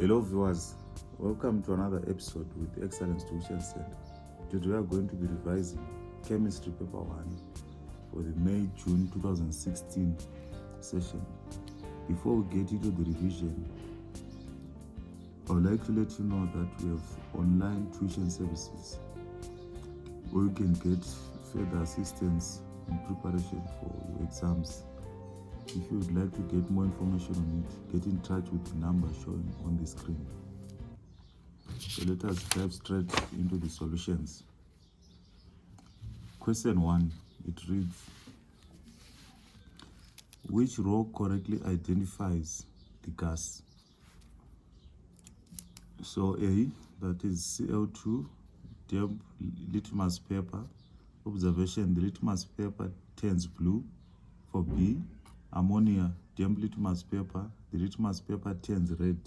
Hello viewers, welcome to another episode with Excellence Tuition Center. Today we are going to be revising Chemistry Paper 1 for the May-June 2016 session. Before we get into the revision, I would like to let you know that we have online tuition services where you can get further assistance in preparation for your exams. If you would like to get more information on it, get in touch with the number shown on the screen. So let us dive straight into the solutions. Question 1, it reads, which row correctly identifies the gas? So A, that is CO2, damp litmus paper. Observation, the litmus paper turns blue. For B, ammonia, damp litmus paper, the litmus paper turns red.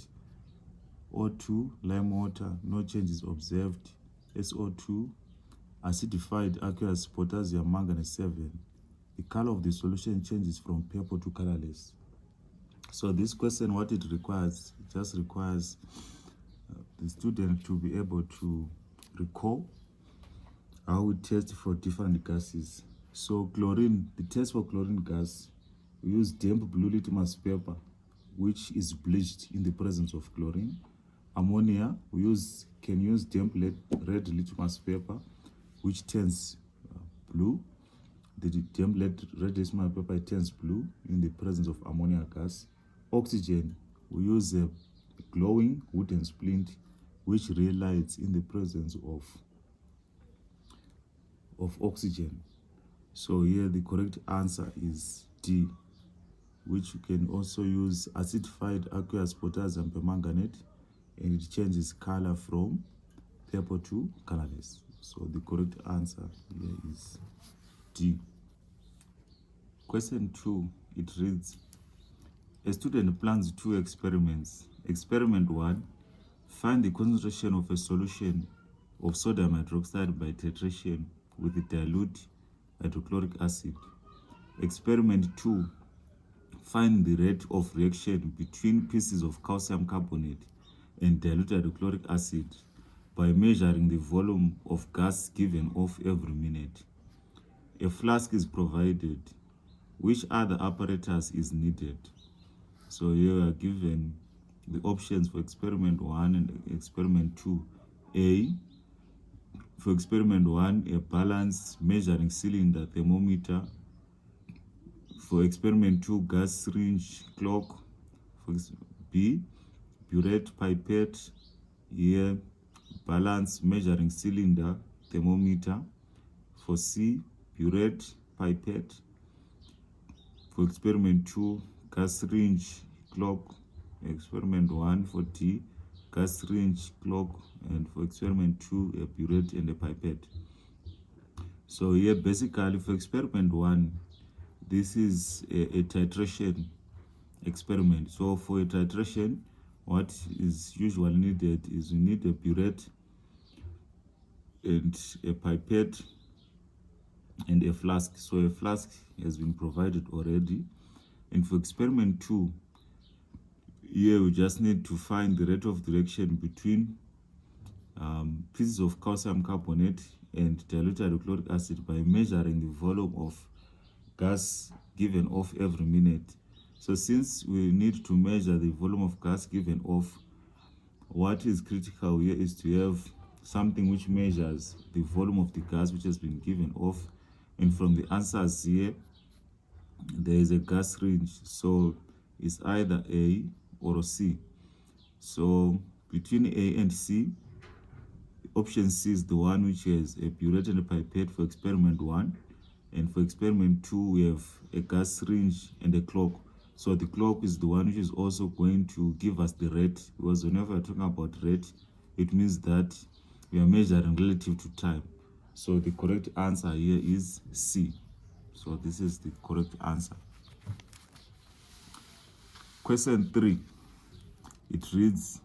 O2, lime water, no changes observed. SO2, acidified aqueous potassium manganese 7. The color of the solution changes from purple to colorless. So this question, what it requires, it just requires the student to be able to recall how we test for different gases. So chlorine, the test for chlorine gas, we use damp blue litmus paper, which is bleached in the presence of chlorine. Ammonia, we can use damp red litmus paper, which turns blue. The damp red litmus paper turns blue in the presence of ammonia gas. Oxygen, we use a glowing wooden splint, which relights in the presence of oxygen. So here the correct answer is D, which you can also use acidified aqueous potassium permanganate, and it changes color from purple to colorless. So the correct answer here is D. Question 2, it reads, a student plans 2 experiments. Experiment 1, find the concentration of a solution of sodium hydroxide by titration with the dilute hydrochloric acid. Experiment 2, find the rate of reaction between pieces of calcium carbonate and dilute hydrochloric acid by measuring the volume of gas given off every minute. A flask is provided. Which other apparatus is needed? So here we are given the options for experiment 1 and experiment 2. A, for experiment 1, a balanced measuring cylinder thermometer. For experiment 2, gas syringe clock. For B, burette pipette. Here, balanced measuring cylinder thermometer. For C, burette pipette. For experiment 2, gas syringe clock. Experiment 1 for D, gas syringe clock, and for experiment 2, a burette and a pipette. So here basically for experiment 1, this is a titration experiment. So for a titration, what is usually needed is we need a burette and a pipette and a flask. So a flask has been provided already. And for experiment 2, here we just need to find the rate of reaction between pieces of calcium carbonate and dilute hydrochloric acid by measuring the volume of gas given off every minute. So since we need to measure the volume of gas given off, what is critical here is to have something which measures the volume of the gas which has been given off. And from the answers here, there is a gas range. So it's either A or C. So between A and C, option C is the one which has a burette and a pipette for experiment 1. And for experiment 2, we have a gas syringe and a clock. So the clock is the one which is also going to give us the rate, because whenever we're talking about rate, it means that we are measuring relative to time. So the correct answer here is C. So this is the correct answer. Question 3, it reads,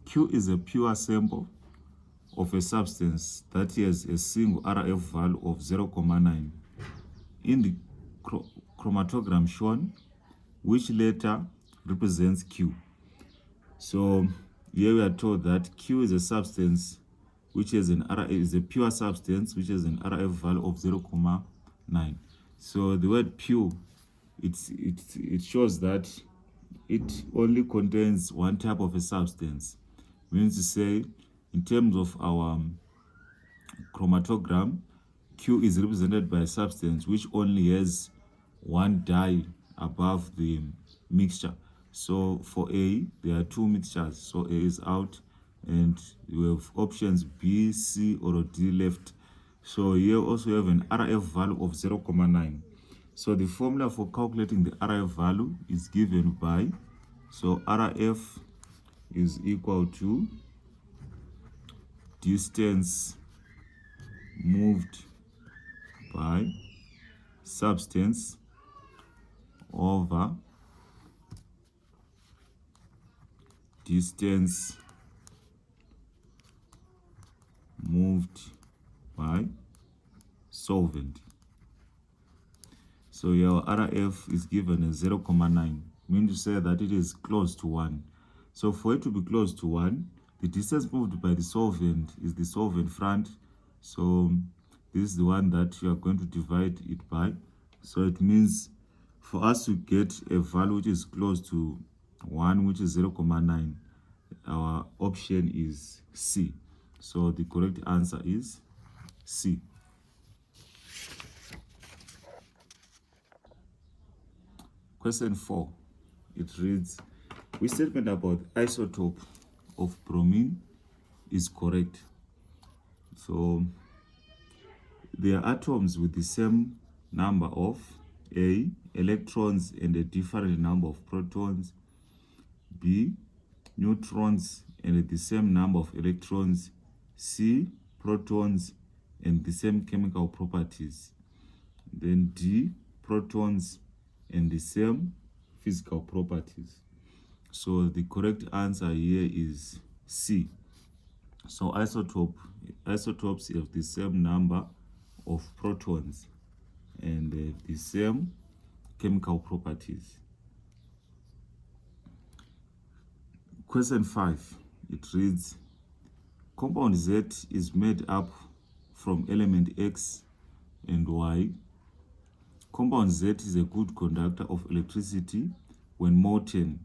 Q is a pure sample of a substance that has a single RF value of 0.9. In the chromatogram shown, which letter represents Q? So here we are told that Q is a substance which is a pure substance which has an RF value of 0.9. So the word pure, it shows that it only contains one type of a substance. Means to say, in terms of our chromatogram, Q is represented by a substance which only has one dye above the mixture. So for A, there are two mixtures. So A is out, and you have options B, C, or D left. So here also you have an RF value of 0.9. So the formula for calculating the RF value is given by, so RF is equal to distance moved by substance over distance moved by solvent. So your RF is given as 0.9, meaning to say that it is close to 1. So for it to be close to 1, the distance moved by the solvent is the solvent front. So this is the one that you are going to divide it by. So it means for us to get a value which is close to 1, which is 0.9, our option is C. So the correct answer is C. Question 4, it reads, which statement about isotope of bromine is correct? So there are atoms with the same number of A, electrons and a different number of protons, B, neutrons and the same number of electrons, C, protons and the same chemical properties, then D, protons and the same physical properties. So the correct answer here is C. So isotopes have the same number of protons and the same chemical properties. Question 5, it reads, compound Z is made up from element X and Y. Compound Z is a good conductor of electricity when molten,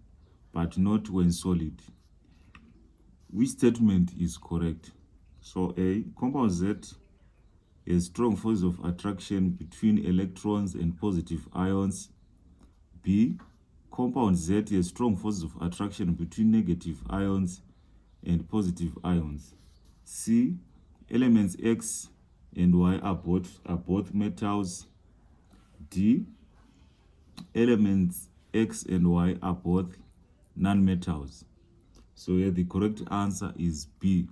but not when solid. Which statement is correct? So A, compound Z has strong forces of attraction between electrons and positive ions. B, compound Z has strong forces of attraction between negative ions and positive ions. C, elements X and Y are both metals. D, elements X and Y are both non-metals. So here the correct answer is B.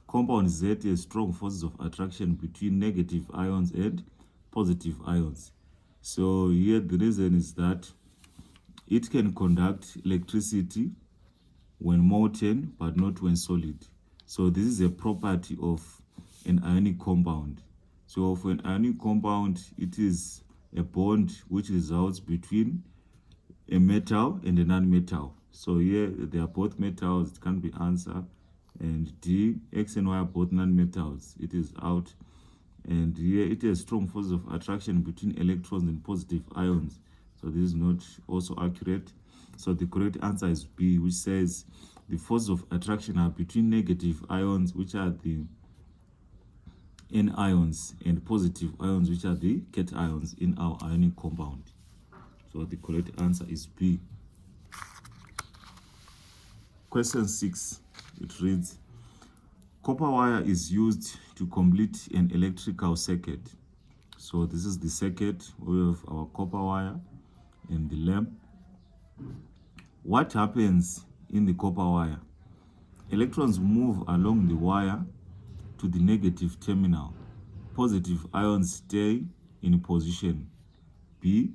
Compound Z has strong forces of attraction between negative ions and positive ions. So here the reason is that it can conduct electricity when molten but not when solid. So this is a property of an ionic compound. So for an ionic compound, it is a bond which results between a metal and a non-metal. So here they are both metals, it can't be answered. And D, X and Y are both non-metals, it is out. And here it has strong forces of attraction between electrons and positive ions. So this is not also accurate. So the correct answer is B, which says the forces of attraction are between negative ions, which are the anions, and positive ions, which are the cations in our ionic compound. So the correct answer is B. Question 6, it reads, copper wire is used to complete an electrical circuit. So this is the circuit. We have our copper wire and the lamp. What happens in the copper wire? Electrons move along the wire to the negative terminal. Positive ions stay in position. B,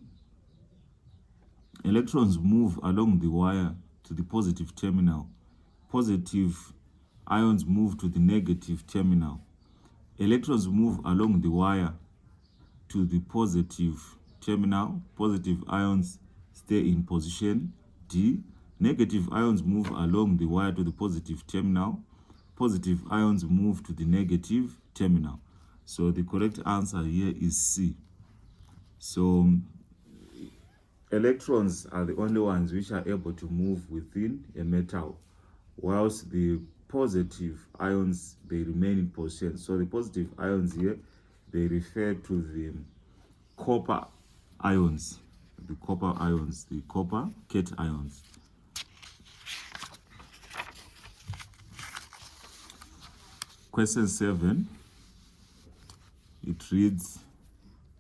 electrons move along the wire to the positive terminal. Positive ions move to the negative terminal. Electrons move along the wire to the positive terminal. Positive ions stay in position. D, Negative ions move along the wire to the positive terminal. Positive ions move to the negative terminal. So the correct answer here is C. So electrons are the only ones which are able to move within a metal, whilst the positive ions, they remain in position. So the positive ions here, they refer to the copper ions, the copper cations. Question 7, it reads,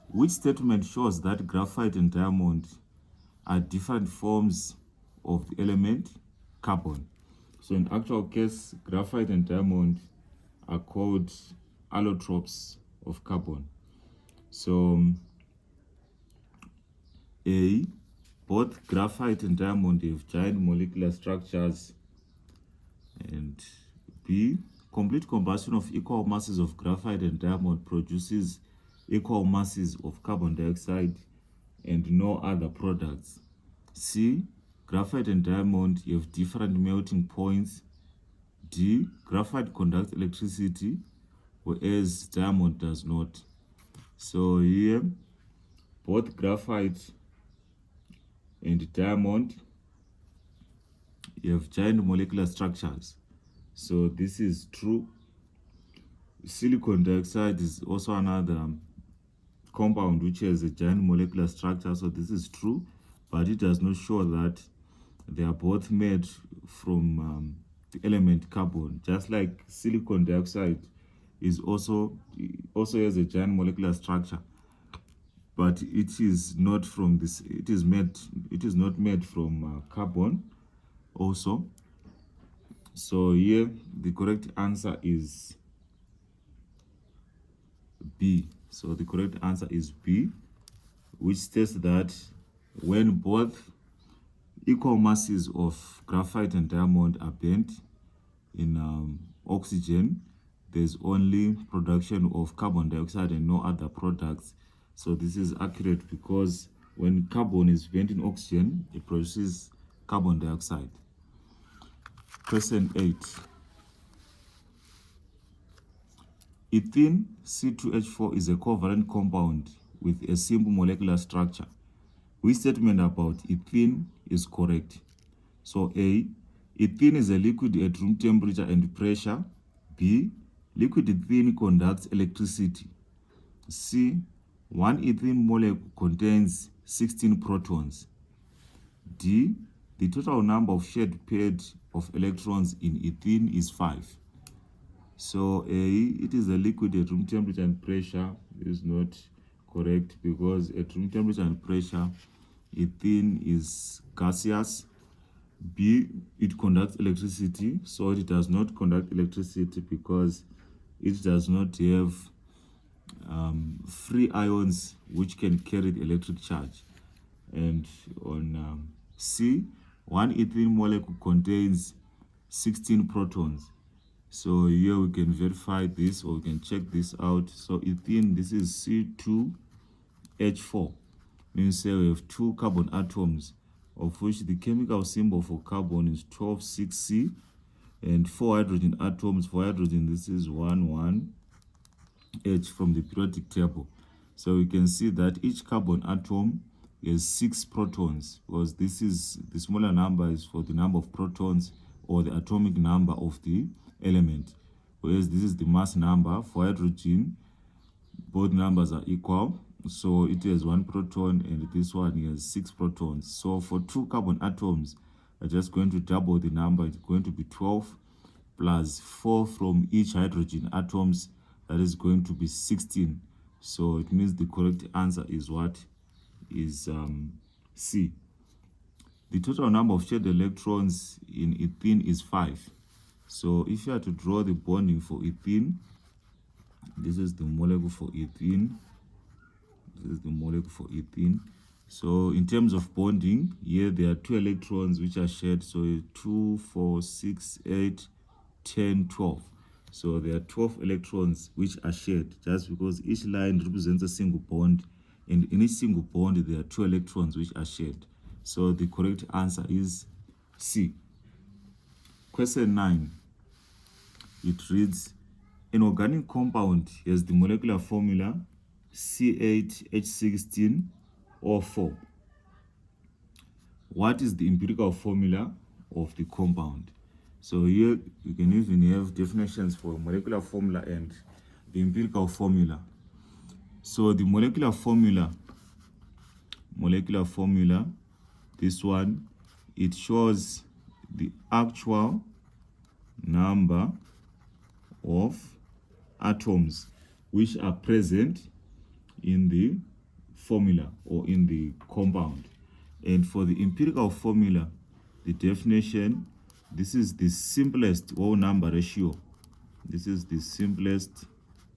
which statement shows that graphite and diamond are different forms of the element carbon? So in actual case, graphite and diamond are called allotropes of carbon. So A, both graphite and diamond have giant molecular structures, and B, complete combustion of equal masses of graphite and diamond produces equal masses of carbon dioxide and no other products. C, graphite and diamond have different melting points. D, graphite conducts electricity, whereas diamond does not. So here, both graphite and diamond have giant molecular structures. So this is true. Silicon dioxide is also another compound which has a giant molecular structure. So this is true, but it does not show that they are both made from the element carbon. Just like silicon dioxide is also has a giant molecular structure, but it is not from this. It is not made from carbon also. So here the correct answer is B. So the correct answer is B, which states that when both equal masses of graphite and diamond are burnt in oxygen, there's only production of carbon dioxide and no other products. So this is accurate because when carbon is burnt in oxygen, it produces carbon dioxide. Question 8. Ethene C2H4 is a covalent compound with a simple molecular structure. Which statement about ethene is correct? So A, ethene is a liquid at room temperature and pressure. B, liquid ethene conducts electricity. C, one ethene molecule contains 16 protons. D, the total number of shared pairs of electrons in ethene is 5. So A, it is a liquid at room temperature and pressure is not correct because at room temperature and pressure, ethene is gaseous. B, it conducts electricity, so it does not conduct electricity because it does not have free ions which can carry the electric charge. And on C, one ethene molecule contains 16 protons. So here we can verify this, or we can check this out. So ethene, this is C2H4, means we have 2 carbon atoms, of which the chemical symbol for carbon is 12,6C, and 4 hydrogen atoms. For hydrogen, this is 11H from the periodic table. So we can see that each carbon atom has 6 protons, because this is the smaller number is for the number of protons or the atomic number of the element, whereas this is the mass number. For hydrogen, both numbers are equal, so it has 1 proton, and this one has 6 protons. So for 2 carbon atoms, we're just going to double the number. It's going to be 12 plus 4 from each hydrogen atoms, that is going to be 16. So it means the correct answer is what? Is C. The total number of shared electrons in ethene is 5. So if you are to draw the bonding for ethene, this is the molecule for ethene. This is the molecule for ethene. So in terms of bonding, here there are 2 electrons which are shared. So 2, 4, 6, 8, 10, 12. So there are 12 electrons which are shared, just because each line represents a single bond, and in each single bond there are 2 electrons which are shared. So the correct answer is C. Question 9. It reads, an organic compound has the molecular formula C8H16O4. What is the empirical formula of the compound? So here you can even have definitions for molecular formula and the empirical formula. So the molecular formula, this one, it shows the actual number of atoms which are present in the formula or in the compound. And for the empirical formula, the definition, this is the simplest whole number ratio. This is the simplest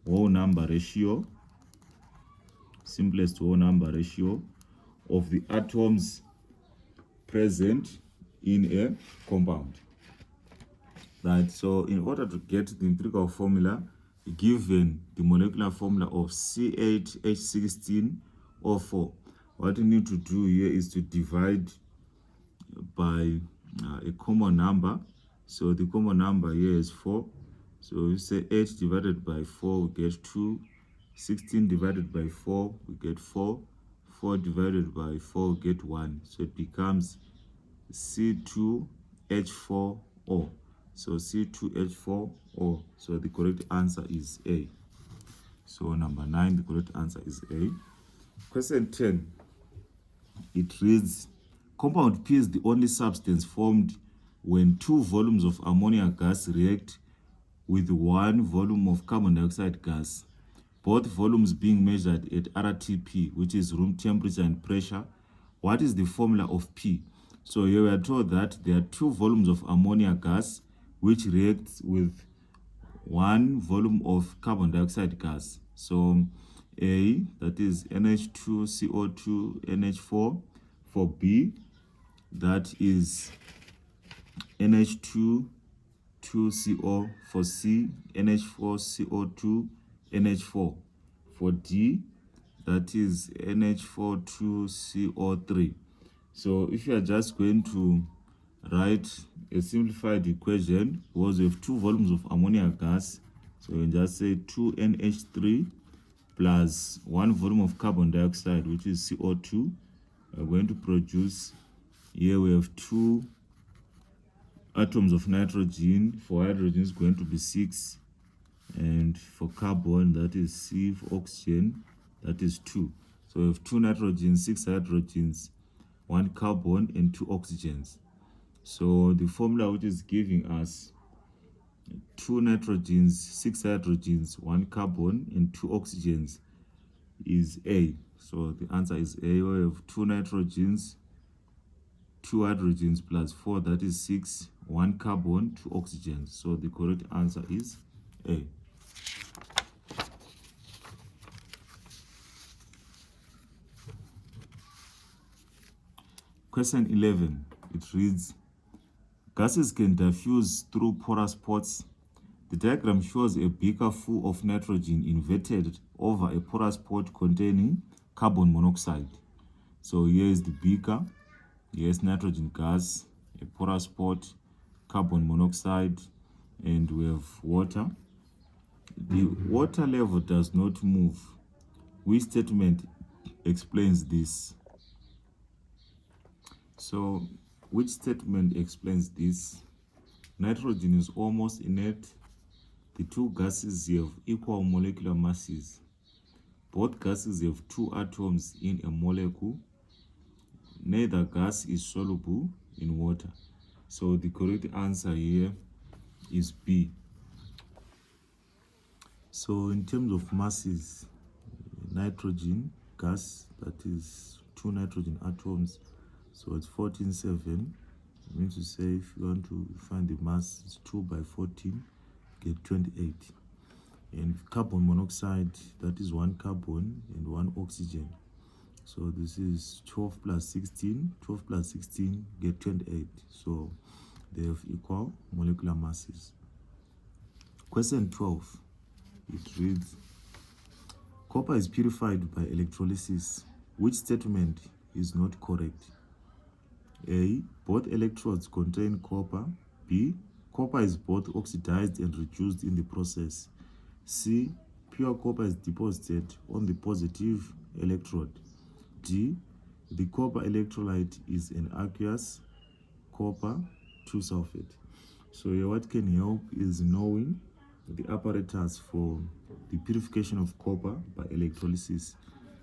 whole number ratio. Simplest whole number ratio of the atoms present in a compound. Right, so in order to get the empirical formula, given the molecular formula of C8H16O4, what you need to do here is to divide by a common number. So the common number here is 4. So you say 8 divided by 4, we get 2. 16 divided by 4, we get 4. 4 divided by 4, we get 1. So it becomes C2H4O. So C2H4O. So the correct answer is A. So number 9, the correct answer is A. Question 10. It reads, compound P is the only substance formed when 2 volumes of ammonia gas react with 1 volume of carbon dioxide gas, both volumes being measured at RTP, which is room temperature and pressure. What is the formula of P? So here we are told that there are 2 volumes of ammonia gas which reacts with 1 volume of carbon dioxide gas. So A, that is NH2CO2 NH4. For B, that is NH2 2CO. For C, NH4CO2 NH4. For D, that is NH42CO3. So if you are just going to write a simplified equation, because we have 2 volumes of ammonia gas, so you can just say 2NH3 plus 1 volume of carbon dioxide, which is CO2. We're going to produce, here we have 2 atoms of nitrogen. For hydrogen is going to be 6, and for carbon, that is C. For oxygen, that is 2. So we have 2 nitrogens, 6 hydrogens, 1 carbon, and 2 oxygens. So the formula which is giving us 2 nitrogens, 6 hydrogens, 1 carbon, and 2 oxygens is A. So the answer is A. We have 2 nitrogens, 2 hydrogens plus 4, that is 6, 1 carbon, 2 oxygens. So the correct answer is A. Question 11. It reads, gases can diffuse through porous spots. The diagram shows a beaker full of nitrogen inverted over a porous pot containing carbon monoxide. So here is the beaker, here is nitrogen gas, a porous pot, carbon monoxide, and we have water. The water level does not move. Which statement explains this? So which statement explains this? Nitrogen is almost inert. The 2 gases have equal molecular masses. Both gases have 2 atoms in a molecule. Neither gas is soluble in water. So the correct answer here is B. So in terms of masses, nitrogen gas, that is 2 nitrogen atoms, so it's 14.7. I mean to say, if you want to find the mass, it's 2 by 14, get 28. And carbon monoxide, that is 1 carbon and 1 oxygen. So this is 12 plus 16. 12 plus 16 get 28. So they have equal molecular masses. Question 12. It reads, copper is purified by electrolysis. Which statement is not correct? A. Both electrodes contain copper. B. Copper is both oxidized and reduced in the process. C. Pure copper is deposited on the positive electrode. D. The copper electrolyte is an aqueous copper 2 sulfate. So here what can help is knowing the apparatus for the purification of copper by electrolysis.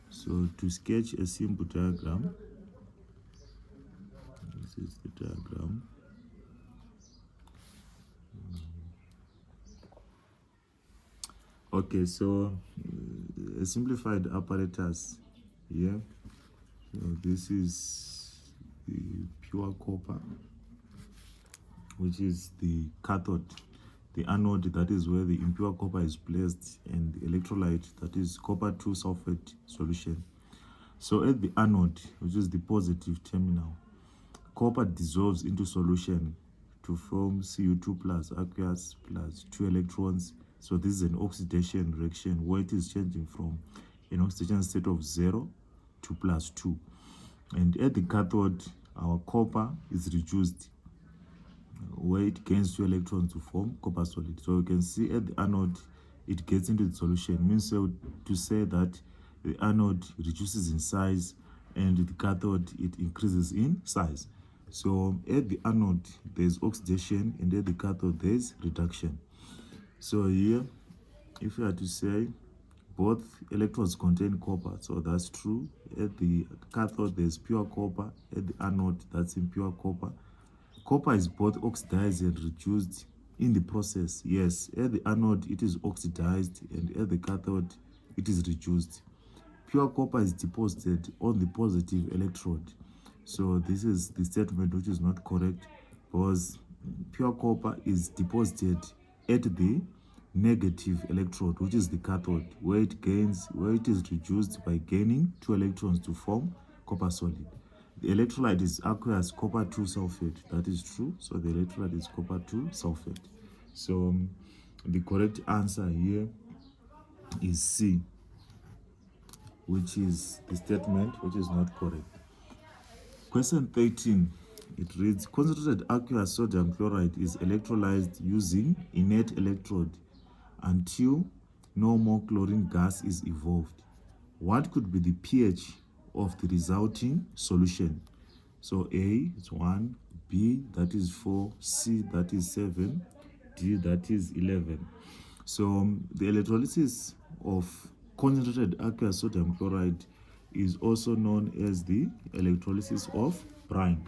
So to sketch a simple diagram, this is the diagram. Okay, so a simplified apparatus here. So this is the pure copper, which is the cathode. The anode, that is where the impure copper is placed, and the electrolyte, that is copper 2 sulfate solution. So at the anode, which is the positive terminal, copper dissolves into solution to form Cu2 plus aqueous plus 2 electrons. So this is an oxidation reaction where it is changing from an oxidation state of 0 to plus 2. And at the cathode, our copper is reduced, where it gains 2 electrons to form copper solid. So you can see at the anode, it gets into the solution. Means so to say that the anode reduces in size and the cathode, it increases in size. So at the anode, there's oxidation, and at the cathode, there's reduction. So here, if you are to say both electrodes contain copper, so that's true. At the cathode, there's pure copper. At the anode, that's impure copper. Copper is both oxidized and reduced in the process. Yes, at the anode, it is oxidized, and at the cathode, it is reduced. Pure copper is deposited on the positive electrode. So this is the statement which is not correct, because pure copper is deposited at the negative electrode, which is the cathode, where it is reduced by gaining 2 electrons to form copper solid. The electrolyte is aqueous copper 2 sulfate. That is true. So the electrolyte is copper 2 sulfate. So the correct answer here is C, which is the statement which is not correct. Question 13, it reads, concentrated aqueous sodium chloride is electrolyzed using inert electrode until no more chlorine gas is evolved. What could be the pH of the resulting solution? So A is 1, B that is 4, C that is 7, D that is 11. So the electrolysis of concentrated aqueous sodium chloride is also known as the electrolysis of brine.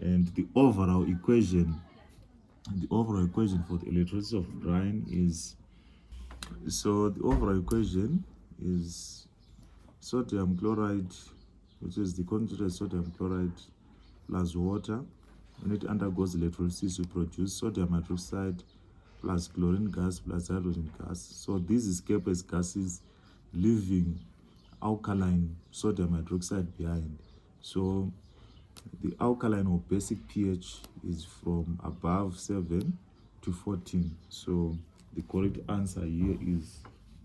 And the overall equation for the electrolysis of brine is, so the overall equation is sodium chloride, which is the concentrated sodium chloride plus water. When it undergoes electrolysis, we produce sodium hydroxide plus chlorine gas plus hydrogen gas. So these escape as gases, leaving alkaline sodium hydroxide behind. So the alkaline or basic pH is from above 7 to 14. So the correct answer here is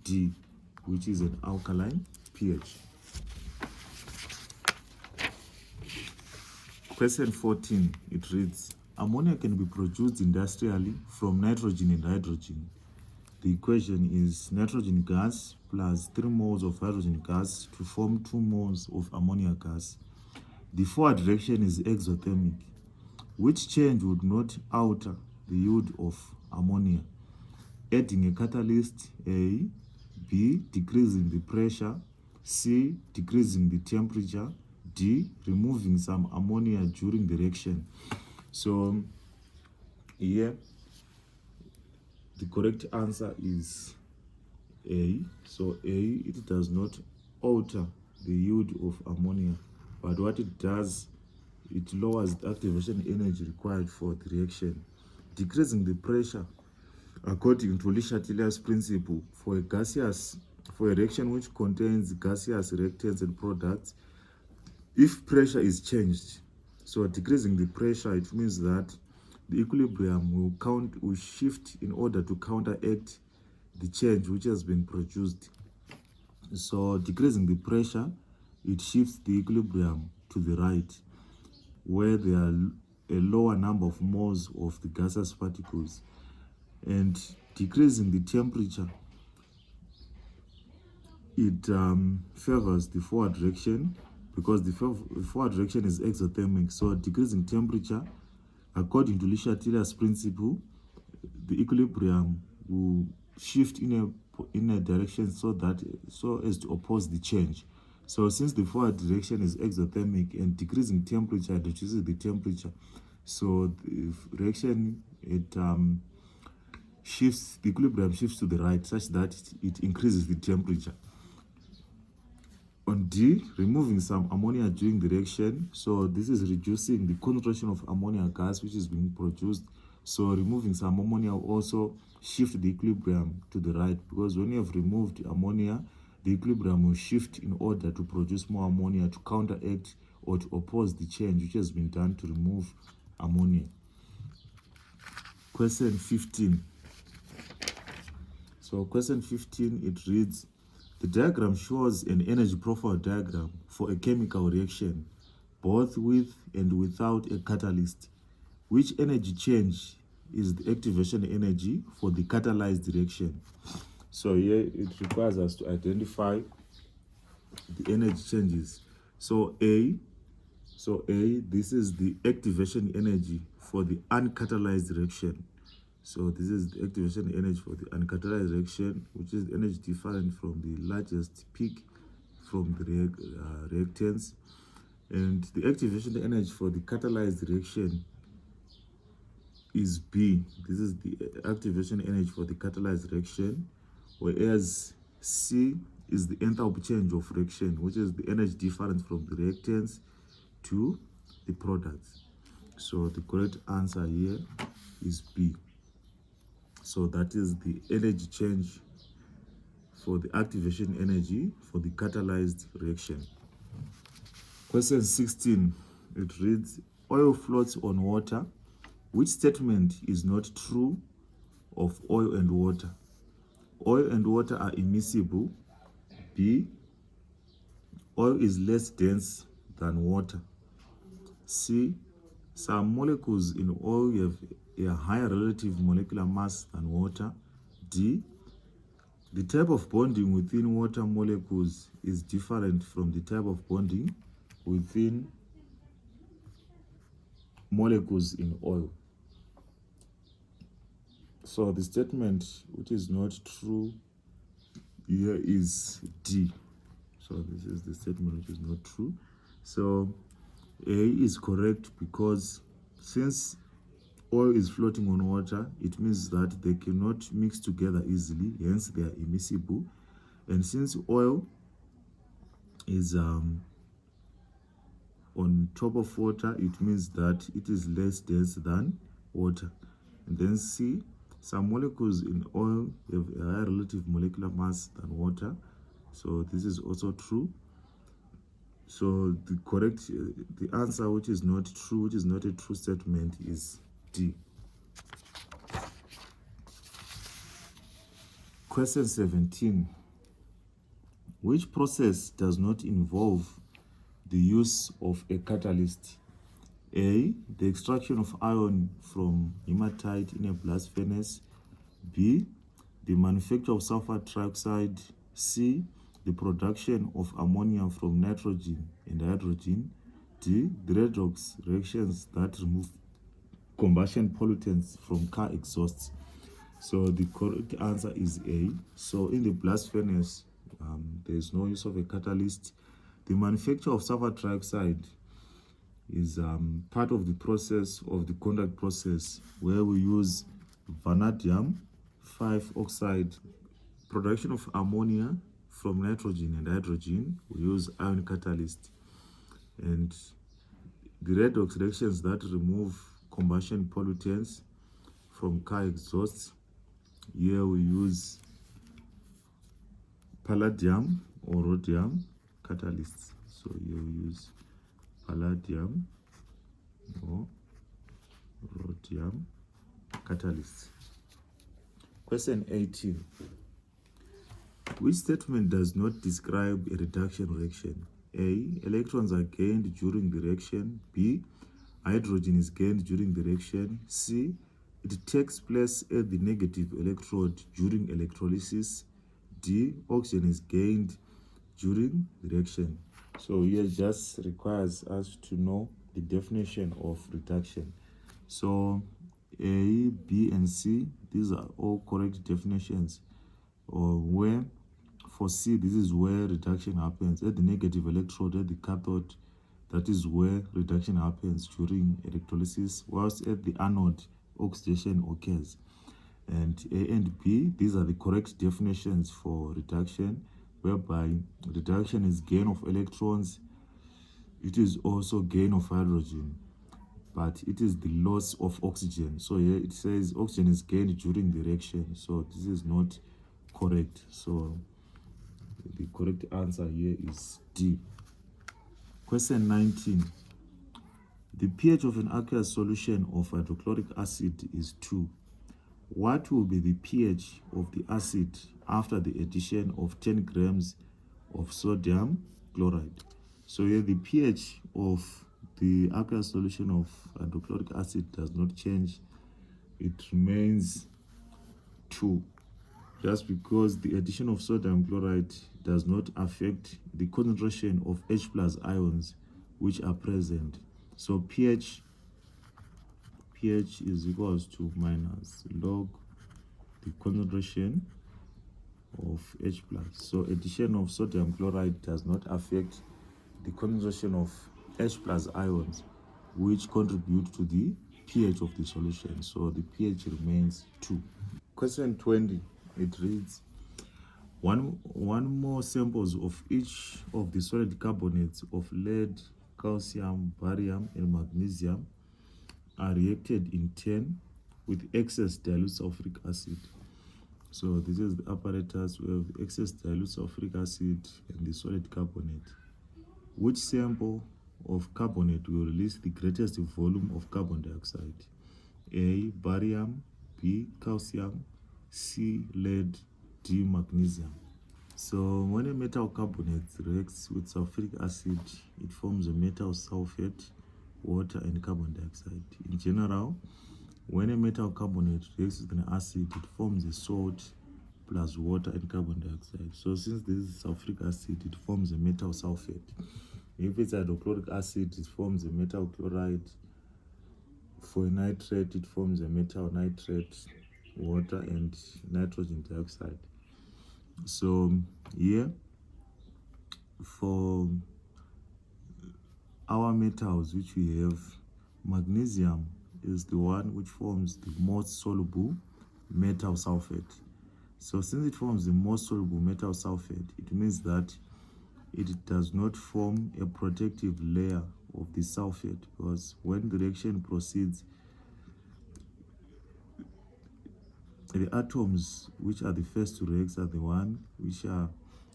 D, which is an alkaline pH. Question 14, it reads, ammonia can be produced industrially from nitrogen and hydrogen. The equation is nitrogen gas plus 3 moles of hydrogen gas to form 2 moles of ammonia gas. The forward reaction is exothermic. Which change would not alter the yield of ammonia? Adding a catalyst, A. B. Decreasing the pressure. C. Decreasing the temperature. D. Removing some ammonia during the reaction. So here the correct answer is A. So A, it does not alter the yield of ammonia, but what it does, it lowers the activation energy required for the reaction. Decreasing the pressure, according to Le Chatelier's principle, for a reaction which contains gaseous reactants and products, if pressure is changed, so decreasing the pressure, it means that the equilibrium will shift in order to counteract the change which has been produced. So decreasing the pressure, it shifts the equilibrium to the right. where there are a lower number of moles of the gaseous particles, and decreasing the temperature, it favors the forward direction, because the forward direction is exothermic. So decreasing temperature, according to Le Chatelier's principle, the equilibrium will shift in a direction so as to oppose the change. So since the forward direction is exothermic and decreasing temperature reduces the temperature, so the reaction, the equilibrium shifts to the right such that it increases the temperature. On D, removing some ammonia during the reaction. So this is reducing the concentration of ammonia gas which is being produced. So removing some ammonia will also shift the equilibrium to the right, because when you have removed ammonia, the equilibrium will shift in order to produce more ammonia to counteract or to oppose the change which has been done to remove ammonia. Question 15. So question 15, it reads, the diagram shows an energy profile diagram for a chemical reaction, both with and without a catalyst. Which energy change is the activation energy for the catalyzed reaction? So here it requires us to identify the energy changes. So A, this is the activation energy for the uncatalyzed reaction. So this is the activation energy for the uncatalyzed reaction, which is the energy different from the largest peak from the reactants. And the activation energy for the catalyzed reaction is B. This is the activation energy for the catalyzed reaction, whereas C is the enthalpy change of reaction, which is the energy difference from the reactants to the products. So the correct answer here is B. So that is the energy change for the activation energy for the catalyzed reaction. Question 16, it reads, oil floats on water. Which statement is not true of oil and water? Oil and water are immiscible. B, oil is less dense than water. C, some molecules in oil have a higher relative molecular mass than water. D, the type of bonding within water molecules is different from the type of bonding within molecules in oil. So the statement which is not true here is D. So this is the statement which is not true. So A is correct, because since oil is floating on water, it means that they cannot mix together easily, hence they are immiscible. And since oil is on top of water, it means that it is less dense than water. And then C, some molecules in oil have a higher relative molecular mass than water. So this is also true. So the answer which is not true, which is not a true statement, is D. Question 17. Which process does not involve the use of a catalyst? A, the extraction of iron from hematite in a blast furnace. B, the manufacture of sulfur trioxide. C, the production of ammonia from nitrogen and hydrogen. D, the redox reactions that remove combustion pollutants from car exhausts. So the correct answer is A. So in the blast furnace, there is no use of a catalyst. The manufacture of sulfur trioxide is part of the process of the contact process, where we use vanadium 5 oxide. Production of ammonia from nitrogen and hydrogen, we use ion catalyst. And the redox reactions that remove combustion pollutants from car exhausts, here we use palladium or rhodium catalysts. So here we use palladium or rhodium catalysts. Question 18. Which statement does not describe a reduction reaction? A, electrons are gained during the reaction. B, hydrogen is gained during the reaction. C, it takes place at the negative electrode during electrolysis. D, oxygen is gained during the reaction. So here just requires us to know the definition of reduction. So A, B, and C, these are all correct definitions. Or where for C, this is where reduction happens at the negative electrode at the cathode. That is where reduction happens during electrolysis, whilst at the anode, oxidation occurs. And A and B, these are the correct definitions for reduction, whereby reduction is gain of electrons. It is also gain of hydrogen, but it is the loss of oxygen. So here it says oxygen is gained during the reaction. So this is not correct. So the correct answer here is D. Question 19. The pH of an aqueous solution of hydrochloric acid is 2. What will be the pH of the acid after the addition of 10 grams of sodium chloride? So here the pH of the aqueous solution of hydrochloric acid does not change. It remains 2. Just because the addition of sodium chloride does not affect the concentration of H+ ions which are present. So pH is equals to minus log the concentration of H+. So addition of sodium chloride does not affect the concentration of H+ ions which contribute to the pH of the solution. So the pH remains 2. Question 20, it reads, one more samples of each of the solid carbonates of lead, calcium, barium, and magnesium are reacted in turn with excess dilute sulfuric acid. So this is the apparatus with excess dilute sulfuric acid and the solid carbonate. Which sample of carbonate will release the greatest volume of carbon dioxide? A, barium, B, calcium, C, lead, D, magnesium. So when a metal carbonate reacts with sulfuric acid, it forms a metal sulfate, water, and carbon dioxide. In general, when a metal carbonate reacts with an acid, it forms a salt plus water and carbon dioxide. So since this is sulfuric acid, it forms a metal sulfate. If it's hydrochloric acid, it forms a metal chloride. For a nitrate, it forms a metal nitrate, water, and nitrogen dioxide. So here, for our metals which we have, magnesium is the one which forms the most soluble metal sulfate. So since it forms the most soluble metal sulfate, it means that it does not form a protective layer of the sulfate, because when the reaction proceeds, the atoms which are the first to react are the one which are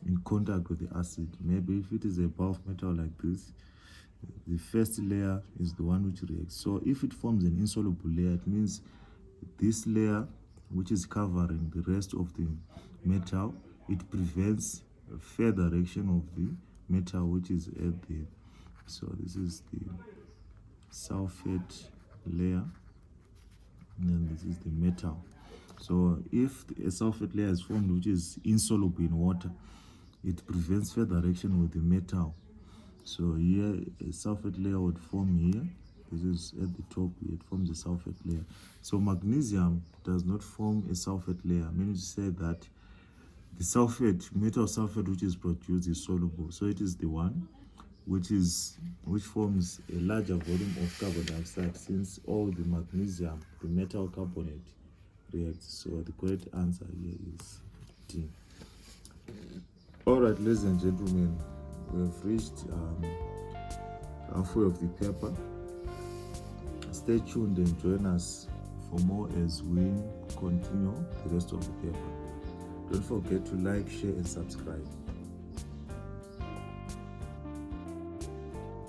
in contact with the acid. Maybe if it is a bulk metal like this, the first layer is the one which reacts. So if it forms an insoluble layer, it means this layer which is covering the rest of the metal, it prevents further reaction of the metal which is at the, so this is the sulfate layer, and then this is the metal. So if a sulfate layer is formed which is insoluble in water, it prevents further reaction with the metal. So here a sulfate layer would form here. This is at the top here, it forms a sulfate layer. So magnesium does not form a sulfate layer, meaning to say that the sulfate, metal sulfate which is produced is soluble. So it is the one which forms a larger volume of carbon dioxide, since all the magnesium, the metal carbonate, reacts. So the correct answer here is D. All right, ladies and gentlemen, we have reached halfway of the paper. Stay tuned and join us for more as we continue the rest of the paper. Don't forget to like, share, and subscribe.